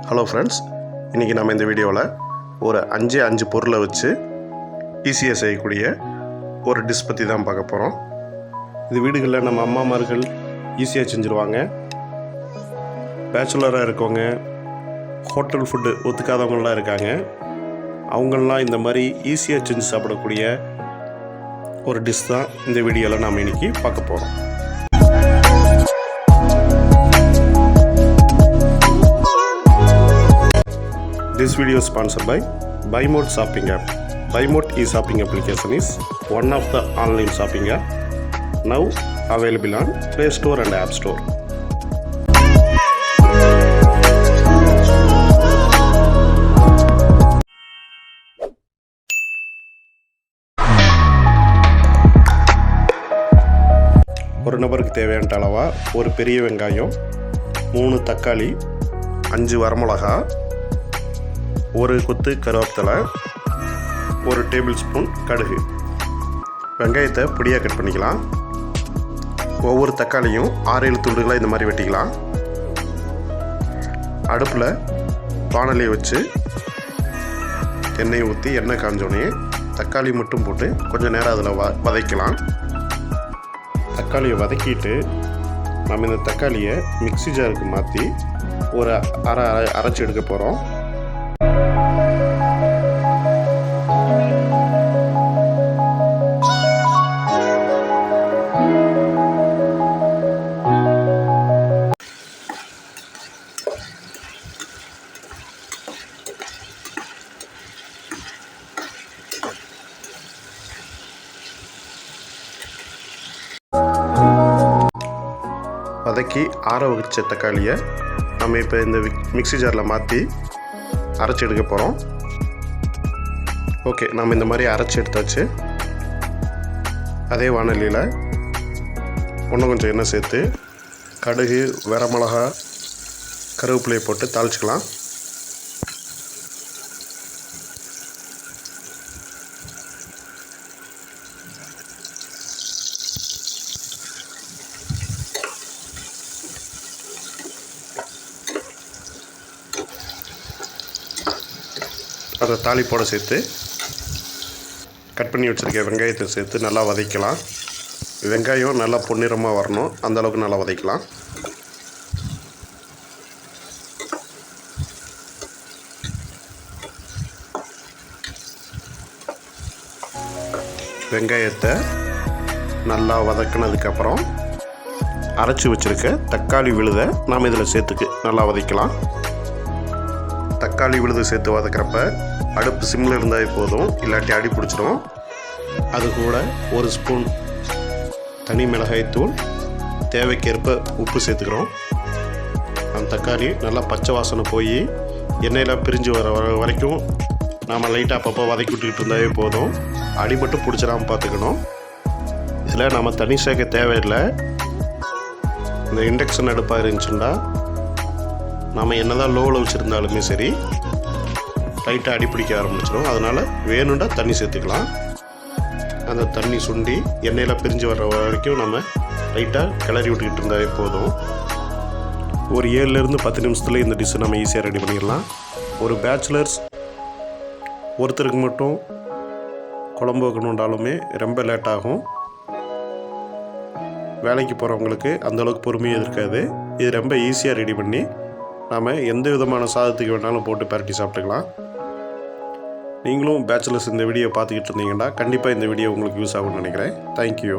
Hello friends, இன்றைக்கி நம்ம இந்த வீடியோவில் ஒரு 5 பொருளை வச்சு ஈஸியாக செய்யக்கூடிய ஒரு டிஷ் பற்றி தான் பார்க்க போகிறோம். இது வீடுகளில் நம்ம அம்மாமார்கள் ஈஸியாக செஞ்சுருவாங்க. பேச்சுலராக இருக்கவங்க, ஹோட்டல் ஃபுட்டு ஒத்துக்காதவங்களாம் இருக்காங்க. அவங்களெலாம் இந்த மாதிரி ஈஸியாக செஞ்சு சாப்பிடக்கூடிய ஒரு டிஷ் தான் இந்த வீடியோவில் நாம் இன்றைக்கி பார்க்க போகிறோம். This video is sponsored by BuyMode Shopping App. BuyMode e-shopping application is one of the online shopping app now available on Play Store and App Store. ஒரு நபருக்கு தேவையான அளவா ஒரு பெரிய வெங்காயம், 3 தக்காளி, 5 வரமிளகா, ஒரு கொத்து கருவேப்பிலை, 1 டேபிள் ஸ்பூன் கடுகு. வெங்காயத்தை பொடியாக கட் பண்ணிக்கலாம். ஒவ்வொரு தக்காளியும் 6-7 துண்டுகளாக இந்த மாதிரி வெட்டிக்கலாம். அடுப்பில் வாணலியை வச்சு எண்ணெயை ஊற்றி எண்ணெய் காஞ்சோடனே தக்காளி மட்டும் போட்டு கொஞ்சம் நேரம் அதில் வதக்கலாம். தக்காளியை வதக்கிட்டு நம்ம இந்த தக்காளியை மிக்ஸி ஜாருக்கு மாற்றி ஒரு அரைச்சி எடுக்க போகிறோம். வதக்கி ஆற வச்ச தக்காளியை நம்ம இப்போ இந்த மிக்ஸி ஜாரில் மாற்றி அரைச்சி எடுக்க போகிறோம். ஓகே, நம்ம இந்த மாதிரி அரைச்சி எடுத்தாச்சு. அதே வாணலியில் இன்னும் கொஞ்சம் எண்ணெய் சேர்த்து கடுகு, வரமிளகா, கருவேப்பிலையை போட்டு தாளிச்சிக்கலாம். அதை தாளிப்போடு சேர்த்து கட் பண்ணி வச்சுருக்க வெங்காயத்தை சேர்த்து நல்லா வதக்கலாம். வெங்காயம் நல்லா பொன்னிறமாக வரணும், அந்தளவுக்கு நல்லா வதக்கலாம். வெங்காயத்தை நல்லா வதக்கினதுக்கப்புறம் அரைச்சி வச்சுருக்க தக்காளி விழுதை நாம் இதில் சேர்த்துக்கு நல்லா வதக்கலாம். தக்காளி விழுது சேர்த்து வதக்கிறப்ப அடுப்பு சிம்மில் இருந்தால் போதும், இல்லாட்டி அடி பிடிச்சிடும். அது கூட 1 ஸ்பூன் தனி மிளகாய்த்தூள், தேவைக்கேற்ப உப்பு சேர்த்துக்கிறோம். அந்த தக்காளி நல்லா பச்சை வாசனை போய் எண்ணெயில் பிரிஞ்சு வர வரைக்கும் நாம் லைட்டாக அப்பப்போ வதக்கி விட்டுக்கிட்டு இருந்தாவே போதும். அடி மட்டும் பிடிச்சிடாமல் பார்த்துக்கணும். இதில் நம்ம தனி சேர்க்க தேவையில்லை. இந்த இண்டக்ஷன் அடுப்பாக இருந்துச்சுன்னா நம்ம என்ன தான் லோவில் வச்சுருந்தாலுமே சரி லைட்டாக அடிப்பிடிக்க ஆரம்பிச்சிடும். அதனால் வேணுண்டா தண்ணி சேர்த்துக்கலாம். அந்த தண்ணி சுண்டி எண்ணெயில் பிரிஞ்சு வர்ற வரைக்கும் நம்ம லைட்டாக கிளறி விட்டுக்கிட்டு இருந்தாலே போதும். ஒரு 7-10 நிமிஷத்தில் இந்த டிஷ்ஷை நம்ம ஈஸியாக ரெடி பண்ணிடலாம். ஒரு பேச்சுலர்ஸ் ஒருத்தருக்கு மட்டும் குழம்பு வைக்கணுன்றாலுமே ரொம்ப லேட் ஆகும். வேலைக்கு போகிறவங்களுக்கு அந்தளவுக்கு பொறுமையாக இருக்காது. இது ரொம்ப ஈஸியாக ரெடி பண்ணி நாம் எந்த விதமான சாதத்துக்கு வேணாலும் போட்டு பரட்டி சாப்பிட்டுக்கலாம். நீங்களும் பேச்சுலர்ஸ் இந்த வீடியோ பார்த்துக்கிட்டு இருந்தீங்கன்னா கண்டிப்பாக இந்த வீடியோ உங்களுக்கு யூஸ் ஆகும்னு நினைக்கிறேன். தேங்க்யூ.